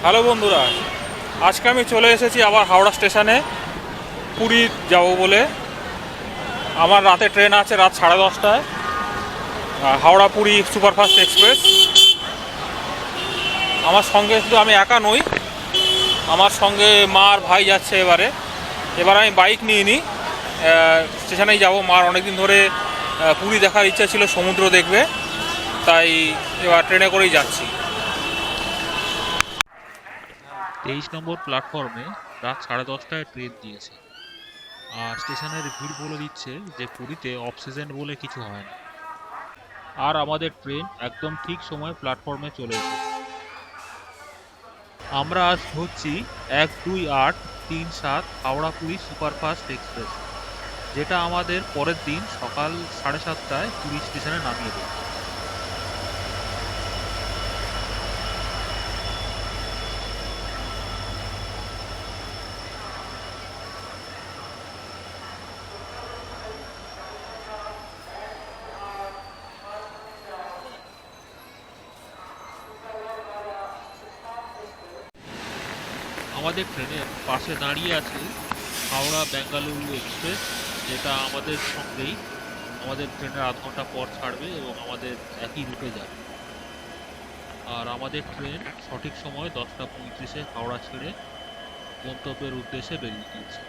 Hello বন্ধুরা, আজকে আমি চলে এসেছি আবার হাওড়া স্টেশনে পুরী যাব বলে। আমার রাতে ট্রেন আছে রাত 10:30টায়, হাওড়া পুরী সুপারফাস্ট এক্সপ্রেস। আমার সঙ্গে শুধু আমি একা নই, আমার সঙ্গে মা আর ভাই যাচ্ছে এবার আমি বাইক নিয়ে নিই, স্টেশনেই যাব। মার অনেকদিন ধরে পুরী দেখার ইচ্ছা ছিল, সমুদ্র দেখবে, তাই এবার ট্রেনে করেই যাচ্ছি। 23 নম্বর প্ল্যাটফর্মে রাত 10:30টায় ট্রেন দিয়েছে। আর স্টেশনের ভিড় বলে দিচ্ছে যে পুরীতে অফ সিজন বলে কিছু হয় না। আর আমাদের ট্রেন একদম ঠিক সময় প্ল্যাটফর্মে চলে এসেছে। আমরা আজ ধরছি 12837 হাওড়া পুরী সুপারফাস্ট এক্সপ্রেস, যেটা আমাদের পরের দিন সকাল 7:30টায় পুরী স্টেশনে নামিয়ে দেবে। আমাদের ট্রেনের পাশে দাঁড়িয়ে আছে হাওড়া বেঙ্গালুরু এক্সপ্রেস, যেটা আমাদের সঙ্গেই আমাদের ট্রেনের আধ ঘন্টা পর ছাড়বে এবং আমাদের একই রুটে যাবে। আর আমাদের ট্রেন সঠিক সময় 10টা 35-এ হাওড়া ছেড়ে গন্তব্যের উদ্দেশ্যে বেরিয়ে গিয়েছে।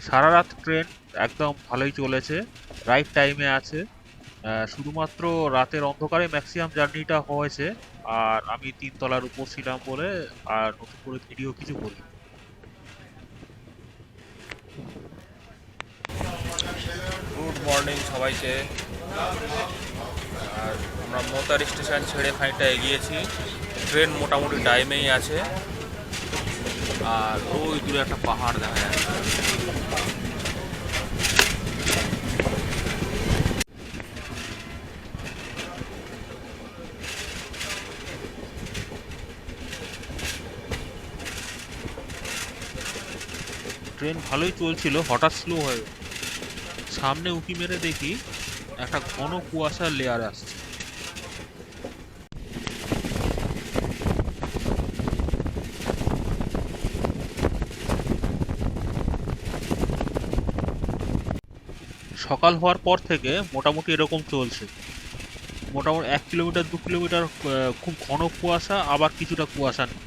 সারা রাত ট্রেন একদম ভালোই চলেছে, রাইট টাইমে আছে। শুধুমাত্র রাতের অন্ধকারে ম্যাক্সিমাম জার্নিটা হয়েছে। আর আমি 3 তলার উপর ছিলাম বলে আর নতুন করে ভিডিও কিছু করি। গুড মর্নিং সবাইকে। আর আমরা মোতার স্টেশন ছেড়ে খানিকটা এগিয়েছি, ট্রেন মোটামুটি টাইমেই আছে। আর ওই দূরে একটা পাহাড় দেখা যাচ্ছে। ট্রেন ভালোই চলছিল, হঠাৎ স্লো হয়ে গেল। সামনে উঁকি মেরে দেখি একটা ঘন কুয়াশার লেয়ার আসছে। সকাল হওয়ার পর থেকে মোটামুটি এরকম চলছে। মোটামুটি 1 কিলোমিটার 2 কিলোমিটার খুব ঘন কুয়াশা, আবার কিছুটা কুয়াশা নেই।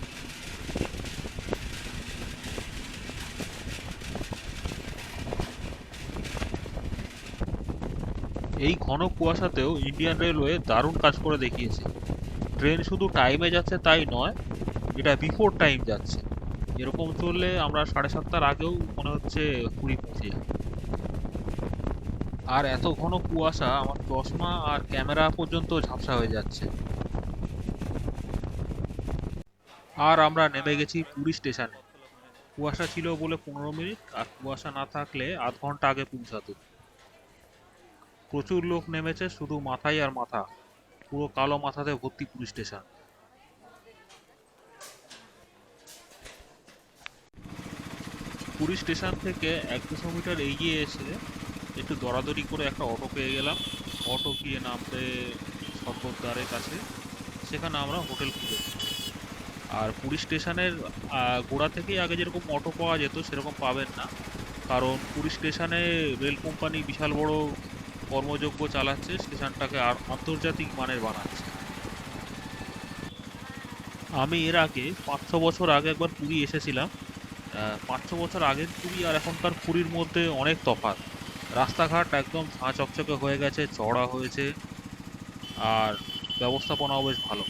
এই ঘন কুয়াশাতেও ইন্ডিয়ান রেলওয়ে দারুণ কাজ করে দেখিয়েছে। ট্রেন শুধু টাইমে যাচ্ছে তাই নয়, এটা বিফোর টাইম যাচ্ছে। এরকম চললে আমরা 7:30টার আগেও মনে হচ্ছে পুরী পৌঁছে যাবো। আর এত ঘন কুয়াশা আমার চশমা আর ক্যামেরা পর্যন্ত ঝাপসা হয়ে যাচ্ছে। আর আমরা নেমে গেছি পুরী স্টেশনে। কুয়াশা ছিল বলে 15 মিনিট, আর কুয়াশা না থাকলে আধ ঘন্টা আগে পৌঁছাতো। প্রচুর লোক নেমেছে, শুধু মাথায় আর মাথা, পুরো কালো মাথাতে ভর্তি পুরী স্টেশন। পুরী স্টেশন থেকে 1-200 মিটার এগিয়ে এসে একটু দরাদরি করে একটা অটো পেয়ে গেলাম। অটো গিয়ে নামতে স্বর্গদ্বারের কাছে, সেখানে আমরা হোটেল খুঁজেছি। আর পুরী স্টেশনের গোড়া থেকেই আগে যেরকম অটো পাওয়া যেত সেরকম পাবেন না, কারণ পুরী স্টেশনে রেল কোম্পানি বিশাল বড় কর্মযজ্ঞ চালাচ্ছে, স্টেশনটাকে আর আন্তর্জাতিক মানের বানাচ্ছে। আমি এর আগে 5-6 বছর আগে একবার পুরী এসেছিলাম। 5-6 বছর আগের পুরী আর এখনকার পুরীর মধ্যে অনেক তফাৎ। রাস্তাঘাট একদম ঝাঁ চকচকে হয়ে গেছে, চওড়া হয়েছে, আর ব্যবস্থাপনাও বেশ ভালো।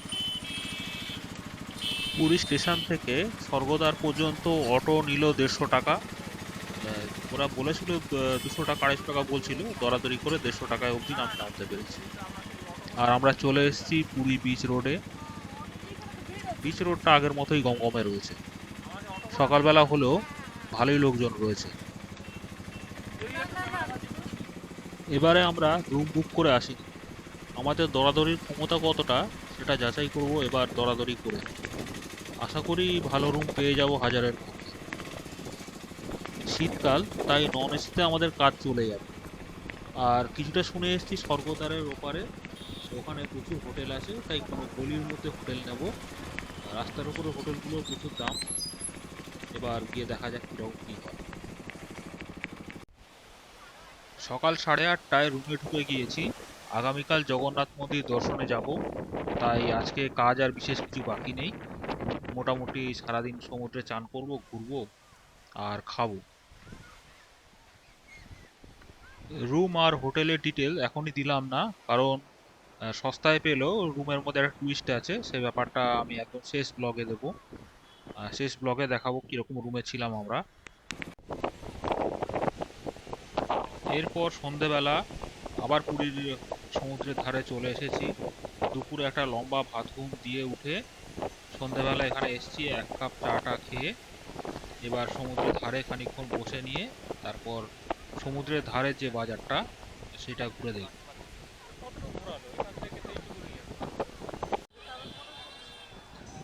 পুরী স্টেশন থেকে স্বর্গদ্বার পর্যন্ত অটো নিল 150 টাকা। ওরা বলেছিল 200 টাকা 250 টাকা বলছিল, দরাদরি করে 150 টাকায় অবধি নামতে পেরেছি। আর আমরা চলে এসেছি পুরী বিচ রোডে। বিচ রোডটা আগের মতোই গমগমে রয়েছে, সকালবেলা হলেও ভালোই লোকজন রয়েছে। এবারে আমরা রুম বুক করে আসিনি, আমাদের দরাদরির ক্ষমতা কতটা সেটা যাচাই করব এবার দরাদরি করে। আশা করি ভালো রুম পেয়ে যাব হাজারের মধ্যে। শীতকাল, তাই নন এসিতে আমাদের কাজ চলে যাবে। আর কিছুটা শুনে এসেছি স্বর্গদ্বারের ওপারে ওখানে প্রচুর হোটেল আছে, তাই কোনো গলির মধ্যে হোটেল নেব। রাস্তার উপরে হোটেলগুলো প্রচুর দাম, এবার গিয়ে দেখা যাক কীরকম কী হয়। সকাল 8:30টায় রুমে ঢুকে গিয়েছি। আগামীকাল জগন্নাথ মন্দির দর্শনে যাব, তাই আজকে কাজ আর বিশেষ কিছু বাকি নেই। মোটামুটি সারাদিন সমুদ্রে চান করব, ঘুরবো আর খাবো। রুম আর হোটেলের ডিটেল এখনই দিলাম না, কারণ সস্তায় পেলেও রুমের মধ্যে একটা টুইস্ট আছে, সেই ব্যাপারটা আমি একদম শেষ ব্লগে দেবো। শেষ ব্লগে দেখাবো কিরকম রুমে ছিলাম আমরা। এরপর সন্ধেবেলা আবার পুরীর সমুদ্রের ধারে চলে এসেছি। দুপুরে একটা লম্বা ভাত ঘুম দিয়ে উঠে সন্ধেবেলা এখানে এসেছি, 1 কাপ চাটা খেয়ে এবার সমুদ্রের ধারে খানিকক্ষণ বসে নিয়ে তারপর সমুদ্রের ধারে যে বাজারটা সেটা ঘুরে দেখব।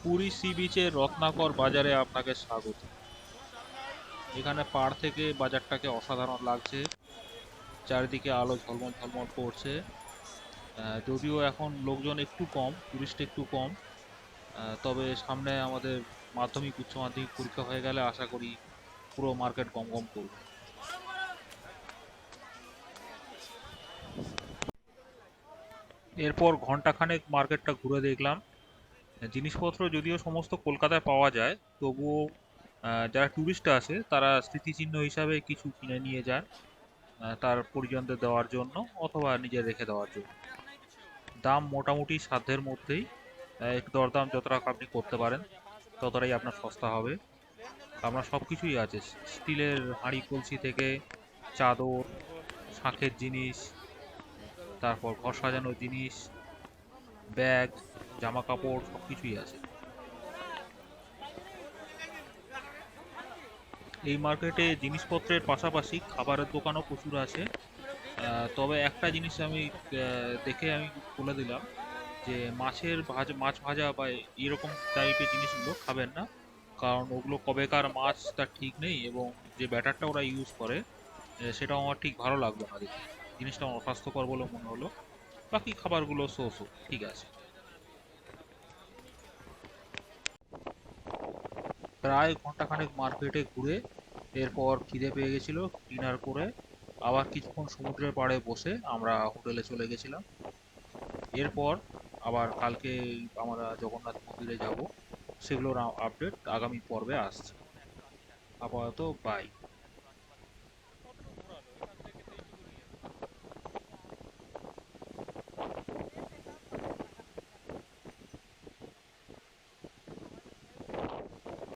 পুরী সি বিচের রত্নাকর বাজারে আপনাকে স্বাগত। এখানে পাড় থেকে বাজারটাকে অসাধারণ লাগছে, চারিদিকে আলো ঝলমল ঝলমল করছে। যদিও এখন লোকজন একটু কম, টুরিস্ট একটু কম, তবে সামনে আমাদের মাধ্যমিক উচ্চ মাধ্যমিক পরীক্ষা হয়ে গেলে আশা করি পুরো মার্কেট গমগম করবে। এরপর ঘন্টাখানেক মার্কেটটা ঘুরে দেখলাম। জিনিসপত্র যদিও সমস্ত কলকাতায় পাওয়া যায়, তবুও যারা টুরিস্ট আসে তারা স্মৃতিচিহ্ন হিসাবে কিছু কিনে নিয়ে যান, তার পরিজনদের দেওয়ার জন্য অথবা নিজে রেখে দেওয়ার জন্য। দাম মোটামুটি সাধ্যের মধ্যেই, একটু দরদাম যতটা আপনি করতে পারেন ততটাই আপনার সস্তা হবে। আপনার সব কিছুই আছে, স্টিলের হাঁড়ি কলসি থেকে চাদর, শাঁখের জিনিস, তারপর ঘর সাজানোর জিনিস, ব্যাগ, জামা কাপড় সব কিছুই আছে। এই মার্কেটে জিনিসপত্রের পাশাপাশি খাবারের দোকানও প্রচুর আছে। তবে একটা জিনিস আমি দেখে আমি বলে দিলাম যে মাছ ভাজা বা এরকম টাইপের জিনিসগুলো খাবেন না, কারণ ওগুলো কবেকার মাছ তার ঠিক নেই, এবং যে ব্যাটারটা ওরা ইউজ করে সেটাও আমার ঠিক ভালো লাগলো না দেখে, জিনিসটা অস্বাস্থ্যকর বলে মনে হলো। বাকি খাবারগুলো সো সো ঠিক আছে। প্রায় ঘন্টাখানেক মার্কেটে ঘুরে এরপর খিদে পেয়ে গেছিল, ডিনার করে আবার কিছুক্ষণ সমুদ্রের পাড়ে বসে আমরা হোটেলে চলে গেছিলাম। এরপর আবার কালকে আমরা জগন্নাথ মন্দিরে যাব, সেগুলোর আপডেট আগামী পর্বে আসছে। আপাতত বাই।